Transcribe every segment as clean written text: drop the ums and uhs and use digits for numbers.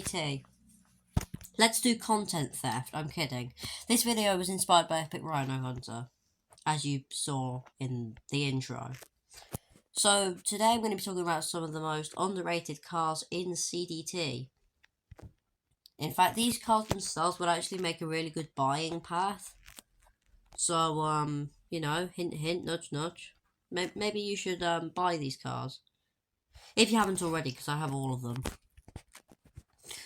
CDT. Let's do content theft. I'm kidding. This video was inspired by Epic Rhino Hunter, as you saw in the intro. So today I'm going to be talking about some of the most underrated cars in CDT. In fact, these cars themselves would actually make a really good buying path. So, you know, hint hint, nudge nudge. Maybe you should buy these cars. If you haven't already, because I have all of them.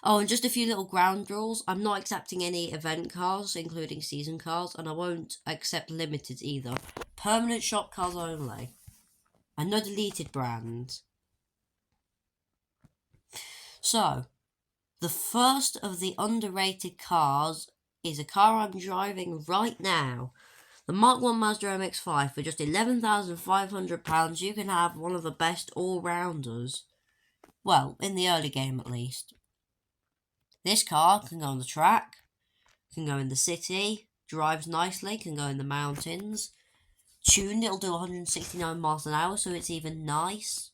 Oh, and just a few little ground rules. I'm not accepting any event cars, including season cars, and I won't accept limited either. Permanent shop cars only. And no deleted brands. So, the first of the underrated cars is a car I'm driving right now. The Mark 1 Mazda MX-5. For just £11,500, you can have one of the best all-rounders. Well, in the early game at least. This car can go on the track, can go in the city, drives nicely, can go in the mountains. Tuned, it'll do 169 miles an hour, so it's even nice.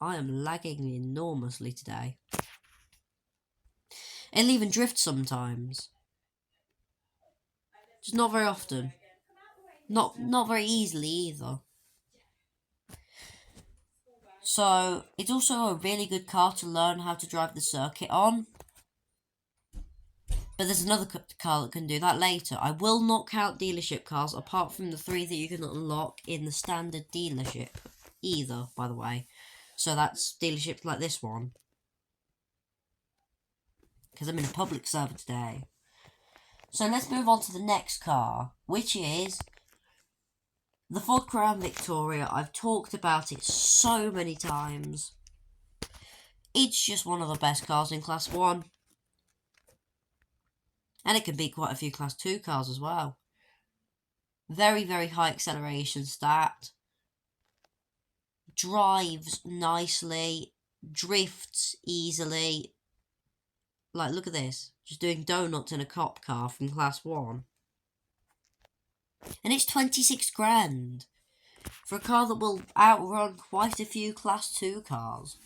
I am lagging enormously today. It'll even drift sometimes. Just not very often. Not very easily either. So, it's also a really good car to learn how to drive the circuit on. But there's another car that can do that later. I will not count dealership cars apart from the 3 that you can unlock in the standard dealership either, by the way. So that's dealerships like this one. Because I'm in a public server today. So let's move on to the next car, which is the Ford Crown Victoria. I've talked about it so many times. It's just one of the best cars in Class 1. And it can beat quite a few Class 2 cars as well. Very, very high acceleration stat. Drives nicely. Drifts easily. Like, look at this. Just doing donuts in a cop car from Class 1. And it's 26 grand. For a car that will outrun quite a few Class 2 cars.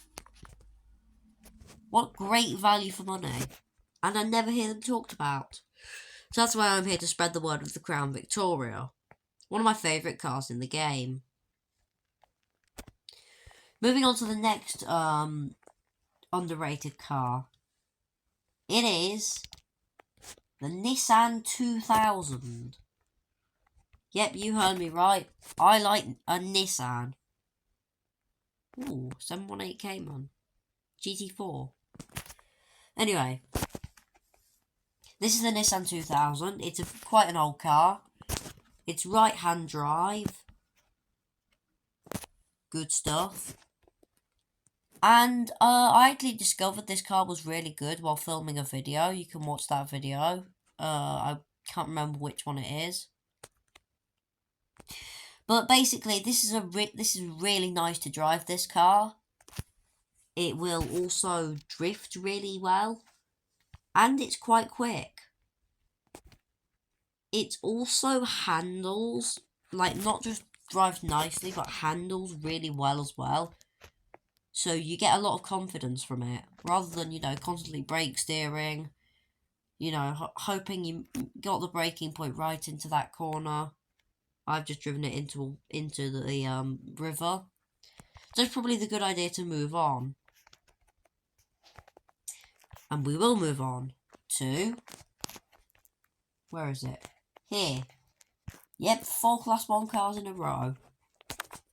What great value for money. And I never hear them talked about. So that's why I'm here to spread the word of the Crown Victoria. One of my favourite cars in the game. Moving on to the next underrated car. It is the Nissan 2000. Yep, you heard me right. I like a Nissan. Ooh, 718 Cayman. GT4. Anyway. This is the Nissan 2000. It's quite an old car. It's right-hand drive. Good stuff. And I actually discovered this car was really good while filming a video. You can watch that video. I can't remember which one it is. But basically, this is really nice to drive, this car. It will also drift really well. And it's quite quick. It also handles, like, not just drives nicely, but handles really well as well. So you get a lot of confidence from it, rather than, you know, constantly brake steering, you know, hoping you got the braking point right into that corner. I've just driven it into the river. So it's probably the good idea to move on. And we will move on to... Where is it? Here. Yep, 4 Class 1 cars in a row.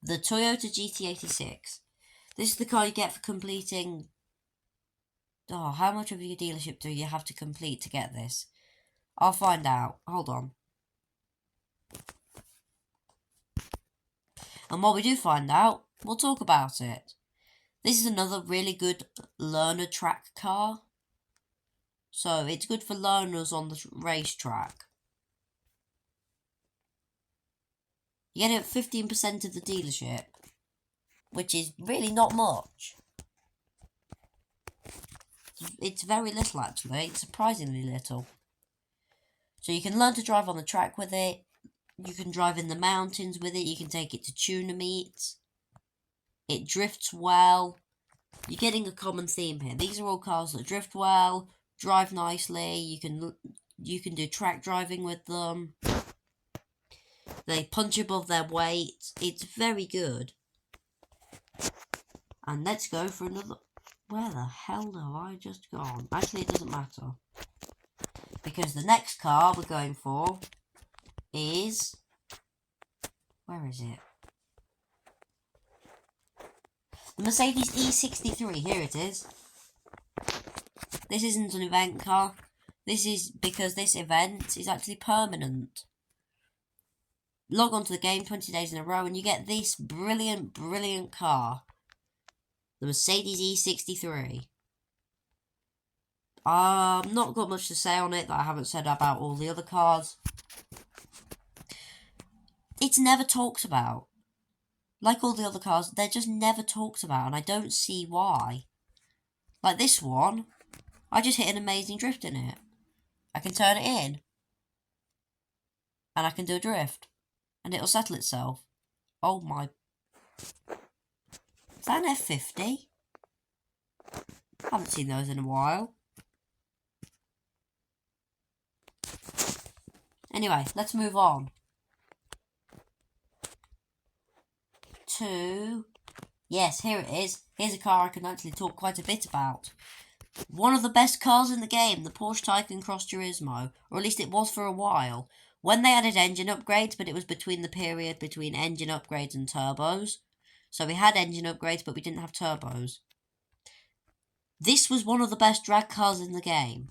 The Toyota GT86. This is the car you get for completing... Oh, how much of your dealership do you have to complete to get this? I'll find out. Hold on. And while we do find out, we'll talk about it. This is another really good learner track car. So, it's good for learners on the racetrack. You get it at 15% of the dealership, which is really not much. It's very little, actually. It's surprisingly little. So you can learn to drive on the track with it. You can drive in the mountains with it. You can take it to tuna meets. It drifts well. You're getting a common theme here. These are all cars that drift well, drive nicely. You can do track driving with them. They punch above their weight. It's very good. And let's go for another. Where the hell have I just gone? Actually, it doesn't matter. Because the next car we're going for is... Where is it? The Mercedes E63. Here it is. This isn't an event car. This is because this event is actually permanent. Log on to the game 20 days in a row and you get this brilliant, brilliant car. The Mercedes E63. Not got much to say on it that I haven't said about all the other cars. It's never talked about. Like all the other cars, they're just never talked about, and I don't see why. Like this one, I just hit an amazing drift in it. I can turn it in. And I can do a drift. And it'll settle itself. Oh my... Is that an F50? I haven't seen those in a while. Anyway, let's move on. Yes, here it is. Here's a car I can actually talk quite a bit about. One of the best cars in the game, the Porsche Tycoon Cross Turismo, or at least it was for a while. When they added engine upgrades, but it was between the period between engine upgrades and turbos. So we had engine upgrades, but we didn't have turbos. This was one of the best drag cars in the game.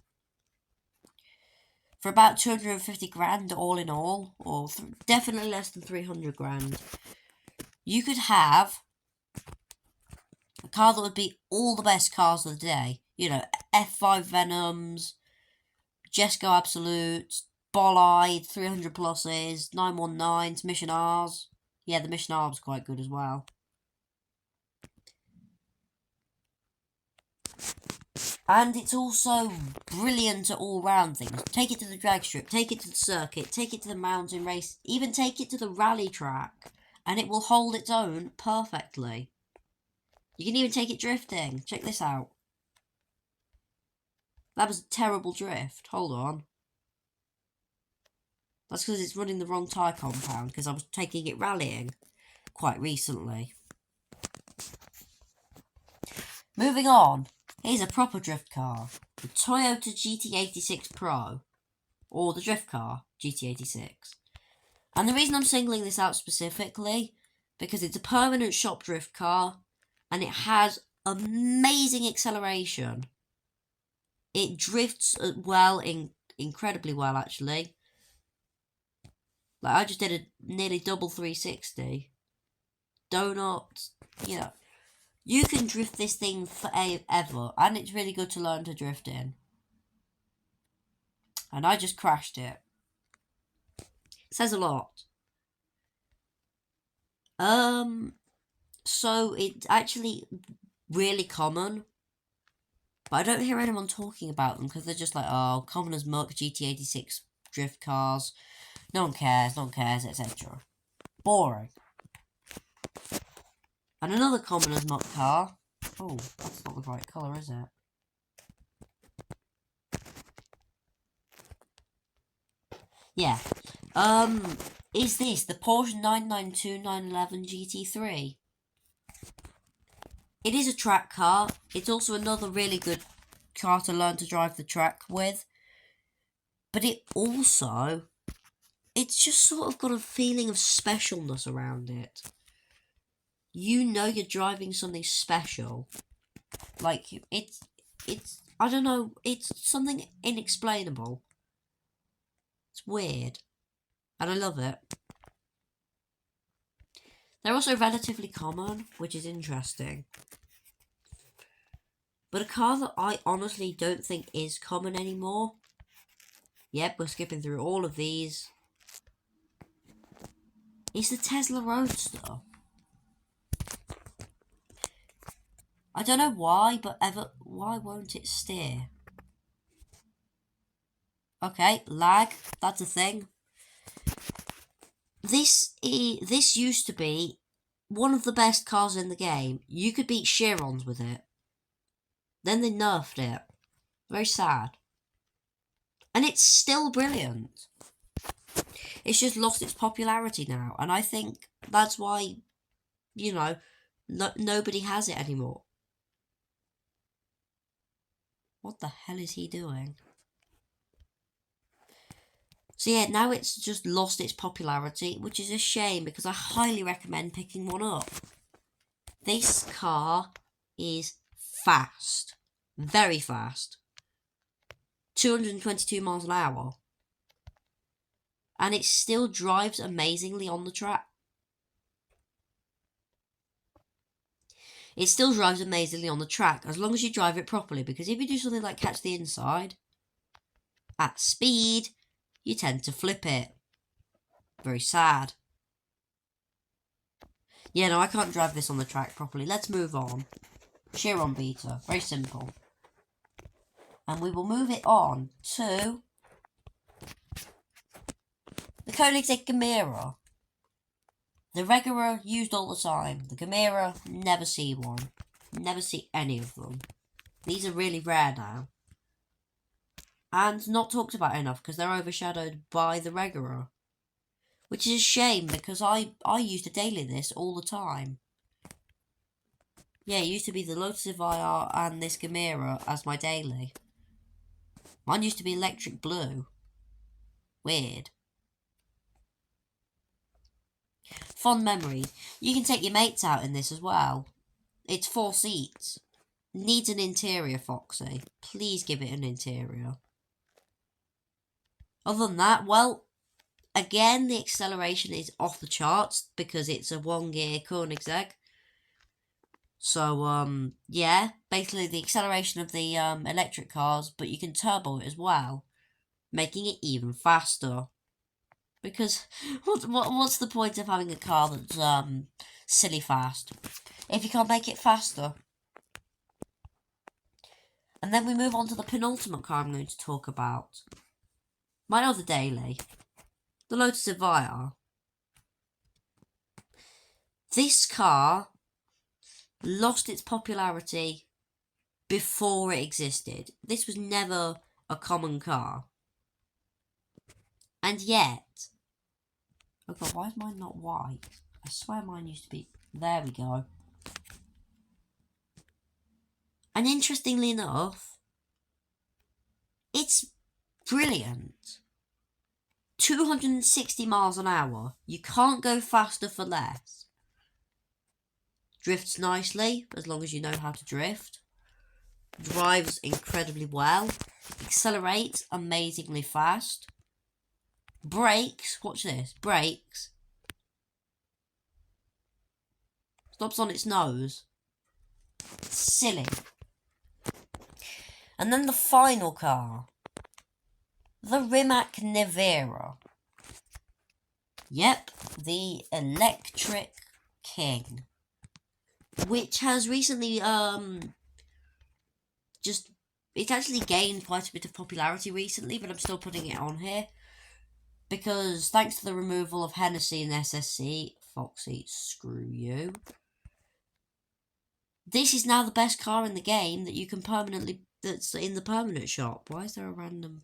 For about 250 grand all in all, or definitely less than 300 grand. You could have a car that would be all the best cars of the day. You know, F5 Venoms, Jesco Absolutes, Bolide, 300 pluses, 919s, Mission Rs. Yeah, the Mission R was quite good as well. And it's also brilliant at all-round things. Take it to the drag strip, take it to the circuit, take it to the mountain race, even take it to the rally track. And it will hold its own perfectly. You can even take it drifting. Check this out. That was a terrible drift. Hold on. That's because it's running the wrong tyre compound, because I was taking it rallying quite recently. Moving on. Here's a proper drift car. The Toyota GT86 Pro. Or the drift car, GT86. And the reason I'm singling this out specifically, because it's a permanent shop drift car, and it has amazing acceleration. It drifts well, incredibly well actually. Like I just did a nearly double 360. Donut, you know. You can drift this thing forever, and it's really good to learn to drift in. And I just crashed it. Says a lot. So it's actually really common, but I don't hear anyone talking about them because they're just like, oh, common as muck, GT86 drift cars. No one cares, etc. Boring. And another common as muck car. Oh, that's not the right colour, is it? Yeah. Is this the Porsche 992 911 GT3? It is a track car. It's also another really good car to learn to drive the track with. But it's just sort of got a feeling of specialness around it. You know you're driving something special. Like, it's, I don't know, it's something inexplainable. It's weird. And I love it. They're also relatively common, which is interesting. But a car that I honestly don't think is common anymore. Yep, we're skipping through all of these. Is the Tesla Roadster. I don't know why, but why won't it steer? Okay, lag, that's a thing. This used to be one of the best cars in the game. You could beat Chirons with it. Then they nerfed it. Very sad. And it's still brilliant. It's just lost its popularity now. And I think that's why, you know, nobody has it anymore. What the hell is he doing? So yeah, now it's just lost its popularity, which is a shame because I highly recommend picking one up. This car is fast. Very fast. 222 miles an hour. And it still drives amazingly on the track. It still drives amazingly on the track as long as you drive it properly, because if you do something like catch the inside at speed, you tend to flip it. Very sad. Yeah, no, I can't drive this on the track properly. Let's move on. Chiron Beta. Very simple. And we will move it on to the Koenigsegg Gemera. The Regera used all the time. The Gemera, never see one. Never see any of them. These are really rare now. And not talked about enough because they're overshadowed by the Regera. Which is a shame because I used to daily this all the time. Yeah, it used to be the Lotus Evire and this Gemera as my daily. Mine used to be electric blue. Weird. Fond memories. You can take your mates out in this as well. It's 4 seats. Needs an interior, Foxy. Please give it an interior. Other than that, well, again, the acceleration is off the charts because it's a 1-gear Koenigsegg. So, yeah, basically the acceleration of the electric cars, but you can turbo it as well, making it even faster. Because what's the point of having a car that's silly fast if you can't make it faster? And then we move on to the penultimate car I'm going to talk about. My other daily, the Lotus Evire. This car lost its popularity before it existed. This was never a common car. And yet... Oh god, why is mine not white? I swear mine used to be... There we go. And interestingly enough, it's brilliant. 260 miles an hour. You can't go faster for less. Drifts nicely, as long as you know how to drift. Drives incredibly well. Accelerates amazingly fast. Brakes, watch this, brakes. Stops on its nose. Silly. And then the final car. The Rimac Nevera. Yep, the Electric King. Which has recently, it's actually gained quite a bit of popularity recently, but I'm still putting it on here. Because thanks to the removal of Hennessy and SSC, Foxy, screw you. This is now the best car in the game that you can that's in the permanent shop. Why is there a random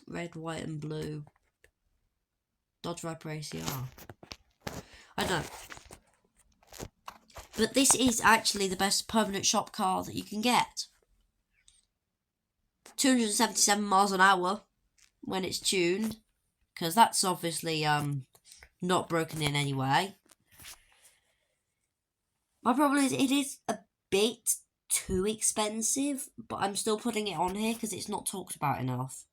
red, white and blue Dodge Viper ACR? I don't know. But this is actually the best permanent shop car that you can get. 277 miles an hour when it's tuned. Because that's obviously not broken in any way. My problem is it is a bit too expensive, but I'm still putting it on here because it's not talked about enough.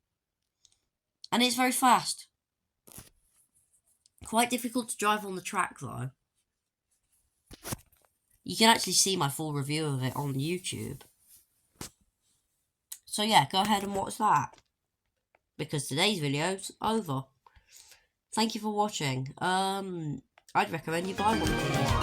And it's very fast. Quite difficult to drive on the track though. You can actually see my full review of it on YouTube. So yeah, go ahead and watch that. Because today's video's over. Thank you for watching. I'd recommend you buy one of these.